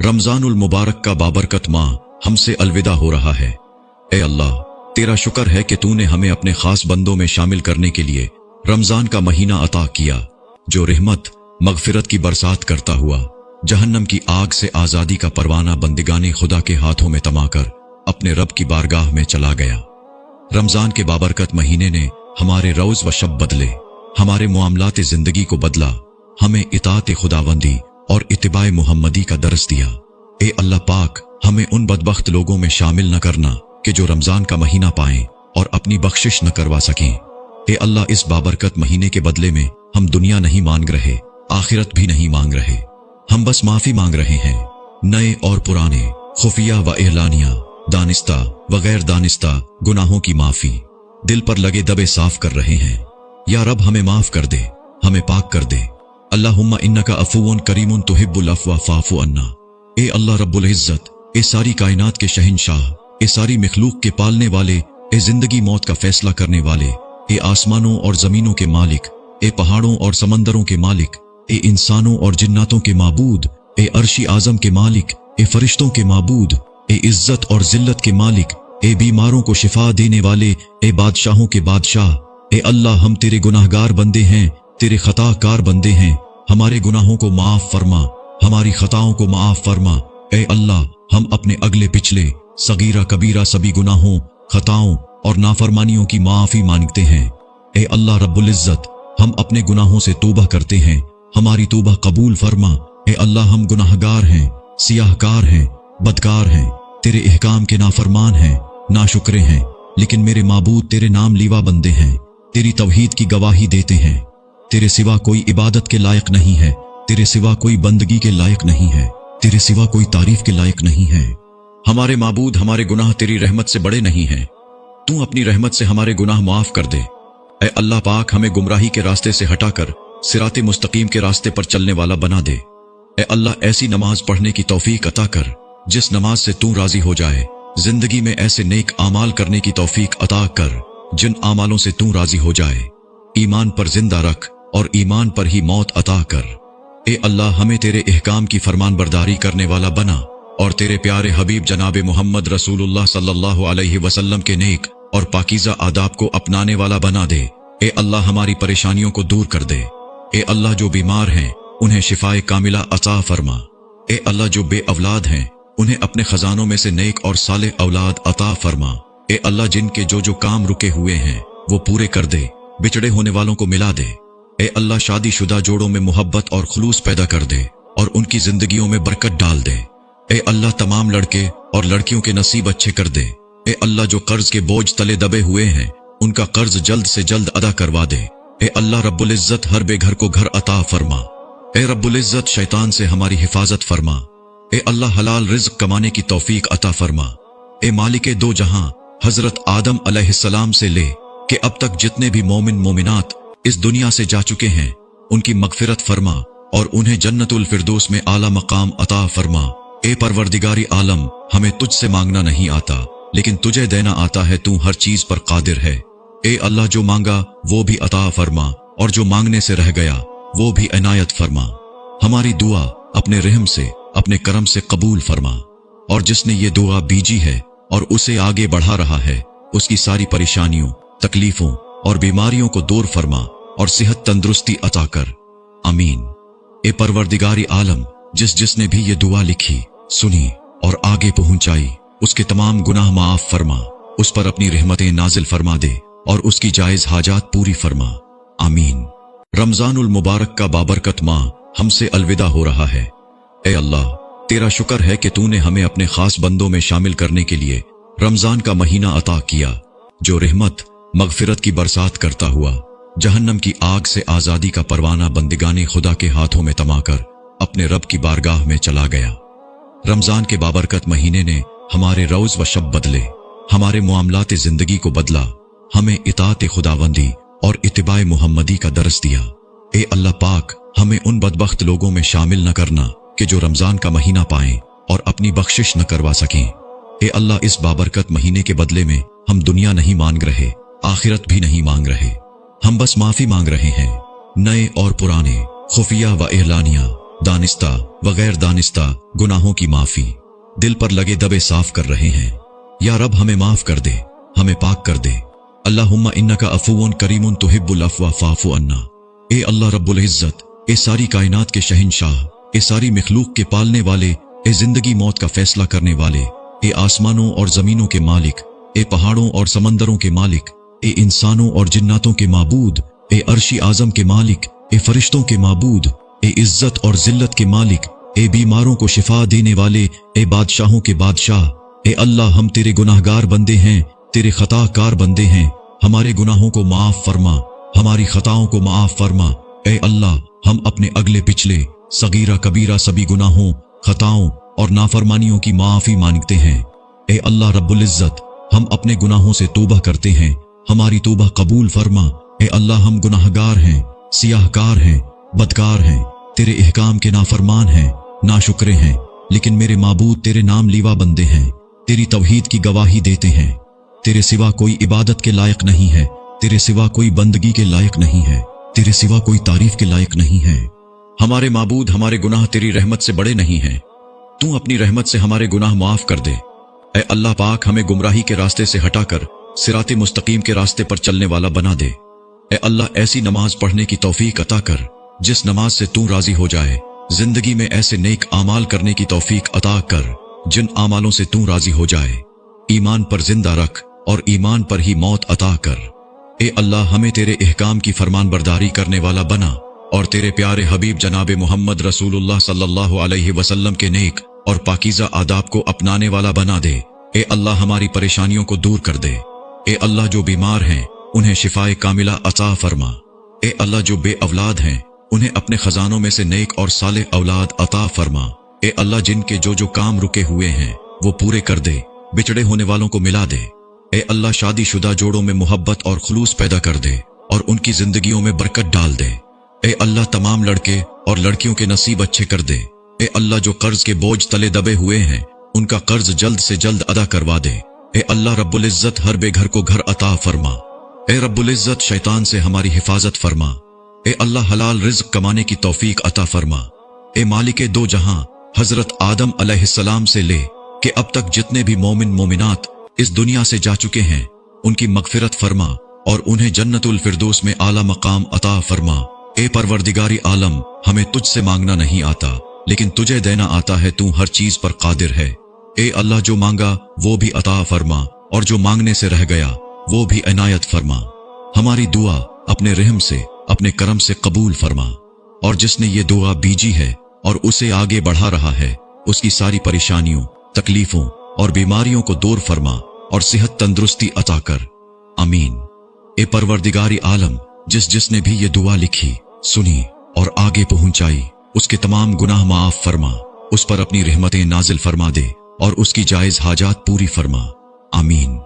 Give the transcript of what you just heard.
रमजानुल मुबारक का बाबरकत माह हमसे अलविदा हो रहा है। ए अल्लाह, तेरा शुक्र है कि तूने हमें अपने खास बंदों में शामिल करने के लिए रमजान का महीना अता किया, जो रहमत मगफिरत की बरसात करता हुआ जहन्नम की आग से आजादी का परवाना बंदिगाने खुदा के हाथों में तमाकर अपने रब की बारगाह में चला गया। रमजान के बाबरकत महीने ने हमारे रोज व शब बदले, हमारे मामलात जिंदगी को बदला, हमें इताअत खुदावंदी और इत्तिबाए मुहम्मदी का दर्स दिया। ए अल्लाह पाक, हमें उन बदबख्त लोगों में शामिल न करना कि जो रमजान का महीना पाएं और अपनी बख्शिश न करवा सकें। ए अल्लाह, इस बाबरकत महीने के बदले में हम दुनिया नहीं मांग रहे, आखिरत भी नहीं मांग रहे, हम बस माफी मांग रहे हैं। नए और पुराने, खुफिया व एलानिया, दानिस्ता व गैर दानिस्ता गुनाहों की माफी दिल पर लगे दबे साफ कर रहे हैं। या रब, हमें माफ कर दे, हमें पाक कर दे। अल्लाहुम्मा इन्नका अफूउन करीमुन तुहिब्बुल अफ़्वा फ़ाफ़ु अन्ना। ए अल्लाह रब्बुल इज़्ज़त, ए सारी कायनात के शहंशाह, ए सारी मखलूक के पालने वाले, ए जिंदगी मौत का फैसला करने वाले, ए आसमानों और जमीनों के मालिक, ए पहाड़ों और समंदरों के मालिक, ए इंसानों और जिन्नातों के माबूद, ए अर्शी आजम के मालिक, ए फरिश्तों के माबूद, ए इज्जत और जिल्लत के मालिक, ए बीमारों को शिफा देने वाले, ए बादशाहों के बादशाह। ए अल्लाह, हम तेरे गुनाहगार बंदे हैं, तेरे खताकार बंदे हैं, हमारे गुनाहों को माफ फरमा, हमारी खताओं को माफ फरमा। ए अल्लाह, हम अपने अगले पिछले सगीरा कबीरा सभी गुनाहों, खताओं और नाफरमानियों की माफी मांगते हैं। ए अल्लाह रब्बुल इज़्ज़त, हम अपने गुनाहों से तौबा करते हैं, हमारी तौबा कबूल फरमा। ए अल्लाह, हम गुनाहगार हैं, सियाहकार हैं, बदकार हैं, तेरे इहकाम के नाफरमान हैं, नाशुक्रे हैं, लेकिन मेरे माबूद तेरे नाम लीवा बंदे हैं, तेरी तौहीद की गवाही देते हैं। तेरे सिवा कोई इबादत के लायक नहीं है, तेरे सिवा कोई बंदगी के लायक नहीं है, तेरे सिवा कोई तारीफ के लायक नहीं है। हमारे माबूद, हमारे गुनाह तेरी रहमत से बड़े नहीं हैं, तू अपनी रहमत से हमारे गुनाह माफ कर दे। ऐ अल्लाह पाक, हमें गुमराही के रास्ते से हटाकर सिराते मुस्तकीम के रास्ते पर चलने वाला बना दे। ऐ अल्लाह, ऐसी नमाज पढ़ने की तौफीक अता कर जिस नमाज से तू राजी हो जाए। जिंदगी में ऐसे नेक आमाल करने की तौफीक अता कर जिन आमालों से तू राजी हो जाए। ईमान पर जिंदा रख और ईमान पर ही मौत अता कर। ए अल्लाह, हमें तेरे इहकाम की फरमान बरदारी करने वाला बना और तेरे प्यारे हबीब जनाब मोहम्मद रसूलुल्लाह सल्लल्लाहु अलैहि वसल्लम के नेक और पाकीज़ा आदाब को अपनाने वाला बना दे। ए अल्लाह, हमारी परेशानियों को दूर कर दे। ए अल्लाह, जो बीमार हैं उन्हें शिफाए कामिला अता फरमा। ए अल्लाह, जो बे औलाद हैं उन्हें अपने खजानों में से नेक और साले औलाद अता फरमा। ए अल्लाह, जिनके जो जो काम रुके हुए हैं वो पूरे कर दे, बिछड़े होने वालों को मिला दे। ए अल्लाह, शादी शुदा जोड़ों में मोहब्बत और खुलूस पैदा कर दे और उनकी जिंदगियों में बरकत डाल दे। ए अल्लाह, तमाम लड़के और लड़कियों के नसीब अच्छे कर दे। ए अल्लाह, जो कर्ज के बोझ तले दबे हुए हैं उनका कर्ज जल्द से जल्द अदा करवा दे। ए अल्लाह रब्बुल इज़्ज़त, हर बेघर को घर अता फरमा। ए रब्बुल इज़्ज़त, शैतान से हमारी हिफाजत फरमा। ए अल्लाह, हलाल रिज़्क़ कमाने की तौफीक अता फरमा। ए मालिके दो जहां, हजरत आदम अलैहिस्सलाम से ले कि अब तक जितने भी मोमिन मोमिनात इस दुनिया से जा चुके हैं उनकी मगफिरत फरमा और उन्हें जन्नतुल फिरदौस में आला मकाम अता फरमा। ए परवरदिगारी आलम, हमें तुझसे मांगना नहीं आता लेकिन तुझे देना आता है, तू हर चीज पर कादिर है। ए अल्लाह, जो मांगा वो भी अता फरमा और जो मांगने से रह गया वो भी इनायत फरमा। हमारी दुआ अपने रहम से, अपने करम से कबूल फरमा और जिसने ये दुआ बीजी है और उसे आगे बढ़ा रहा है उसकी सारी परेशानियों, तकलीफों और बीमारियों को दूर फरमा और सेहत तंदुरुस्ती अता कर। आमीन। ए परवरदिगारी आलम, जिसने भी ये दुआ लिखी, सुनी और आगे पहुंचाई उसके तमाम गुनाह माफ फरमा, उस पर अपनी रहमतें नाजिल फरमा दे और उसकी जायज हाजात पूरी फरमा। आमीन। रमजानुल मुबारक का बाबरकत माह हमसे अलविदा हो रहा है। ए अल्लाह, तेरा शुक्र है कि तूने हमें अपने खास बंदों में शामिल करने के लिए रमजान का महीना अता किया, जो रहमत मगफिरत की बरसात करता हुआ जहन्नम की आग से आजादी का परवाना बंदिगाने खुदा के हाथों में तमाकर अपने रब की बारगाह में चला गया। रमजान के बाबरकत महीने ने हमारे रोज व शब बदले, हमारे मामलात जिंदगी को बदला, हमें इताअत खुदावंदी और इत्तिबाए मुहम्मदी का दर्स दिया। ए अल्लाह पाक, हमें उन बदबख्त लोगों में शामिल न करना कि जो रमजान का महीना पाएं और अपनी बख्शिश न करवा सकें। ए अल्लाह, इस बाबरकत महीने के बदले में हम दुनिया नहीं मांग रहे, आखिरत भी नहीं मांग रहे, हम बस माफी मांग रहे हैं। नए और पुराने, खुफिया व एलानिया, दानिस्ता व गैर दानिस्ता गुनाहों की माफी दिल पर लगे दबे साफ कर रहे हैं। या रब हमें माफ कर दे, हमें पाक कर दे। अल्लाहुम्मा इन्नका अफूउन करीमुन तुहिब्बुल अफ़्वा फ़ाफ़ु अन्ना। ए अल्लाह रब्बुल इज़्ज़त, ए सारी कायनात के शहंशाह, ए सारी मखलूक के पालने वाले, ए जिंदगी मौत का फैसला करने वाले, ए आसमानों और जमीनों के मालिक, ए पहाड़ों और समंदरों के मालिक, ए इंसानों और जिन्नातों के माबूद, ए अर्शी आजम के मालिक, ए फरिश्तों के माबूद, ए इज्जत और जिल्लत के मालिक, ए बीमारों को शिफा देने वाले, ए बादशाहों के बादशाह। ए अल्लाह, हम तेरे गुनाहगार बंदे हैं, तेरे खताकार बंदे हैं। हमारे गुनाहों को माफ फरमा, हमारी खताओं को माफ फरमा। ए अल्लाह, हम अपने अगले पिछले सगीरा कबीरा सभी गुनाहों, खताओं और नाफरमानियों की माफी मांगते हैं। ए अल्लाह रब्बुल इज़्ज़त, हम अपने गुनाहों से तौबा करते हैं, हमारी तौबा कबूल फरमा। ए अल्लाह, हम गुनाहगार हैं, सियाहकार हैं, बदकार हैं, तेरे इहकाम के नाफरमान हैं, नाशुक्रे हैं, लेकिन मेरे माबूद तेरे नाम लीवा बंदे हैं, तेरी तौहीद की गवाही देते हैं। तेरे सिवा कोई इबादत के लायक नहीं है, तेरे सिवा कोई बंदगी के लायक नहीं है, तेरे सिवा कोई तारीफ के लायक नहीं है। हमारे माबूद, हमारे गुनाह तेरी रहमत से बड़े नहीं हैं। तू अपनी रहमत से हमारे गुनाह माफ कर दे। ऐ अल्लाह पाक, हमें गुमराही के रास्ते से हटाकर सिराते मुस्तकीम के रास्ते पर चलने वाला बना दे। ऐ अल्लाह, ऐसी नमाज पढ़ने की तौफीक अता कर जिस नमाज से तू राजी हो जाए। जिंदगी में ऐसे नेक आमाल करने की तौफीक अता कर जिन आमालों से तू राजी हो जाए। ईमान पर जिंदा रख और ईमान पर ही मौत अता कर। ए अल्लाह, हमें तेरे इहकाम की फरमान बरदारी करने वाला बना और तेरे प्यारे हबीब जनाब मोहम्मद रसूलुल्लाह सल्लल्लाहु अलैहि वसल्लम के नेक और पाकीज़ा आदाब को अपनाने वाला बना दे। ए अल्लाह, हमारी परेशानियों को दूर कर दे। ए अल्लाह, जो बीमार हैं उन्हें शिफाए कामिला अता फरमा। ए अल्लाह, जो बे औलाद हैं उन्हें अपने खजानों में से नेक और साले औलाद अता फरमा। ए अल्लाह, जिनके जो जो काम रुके हुए हैं वो पूरे कर दे, बिछड़े होने वालों को मिला दे। ए अल्लाह, शादीशुदा जोड़ों में मोहब्बत और खुलूस पैदा कर दे और उनकी जिंदगियों में बरकत डाल दे। ए अल्लाह, तमाम लड़के और लड़कियों के नसीब अच्छे कर दे। ए अल्लाह, जो कर्ज के बोझ तले दबे हुए हैं उनका कर्ज जल्द से जल्द अदा करवा दे। ए अल्लाह रब्बुल इज़्ज़त, हर बेघर को घर अता फरमा। ए रब्बुल इज़्ज़त, शैतान से हमारी हिफाजत फरमा। ए अल्लाह, हलाल रिज़्क कमाने की तौफीक अता फरमा। ए मालिके दो जहां, हजरत आदम अलैहिस्सलाम से ले कि अब तक जितने भी मोमिन मोमिनात इस दुनिया से जा चुके हैं उनकी मगफिरत फरमा और उन्हें जन्नतुल फिरदौस में आला मकाम अता फरमा। ए परवरदिगारी आलम, हमें तुझसे मांगना नहीं आता लेकिन तुझे देना आता है, तू हर चीज पर कादिर है। ए अल्लाह, जो मांगा वो भी अता फरमा और जो मांगने से रह गया वो भी इनायत फरमा। हमारी दुआ अपने रहम से, अपने करम से कबूल फरमा और जिसने ये दुआ बीजी है और उसे आगे बढ़ा रहा है उसकी सारी परेशानियों, तकलीफों और बीमारियों को दूर फरमा और सेहत तंदुरुस्ती अता कर। आमीन। ए परवरदिगारी आलम, जिसने भी ये दुआ लिखी, सुनी और आगे पहुंचाई उसके तमाम गुनाह माफ फरमा, उस पर अपनी रहमतें नाजिल फरमा दे और उसकी जायज हाजात पूरी फरमा। आमीन।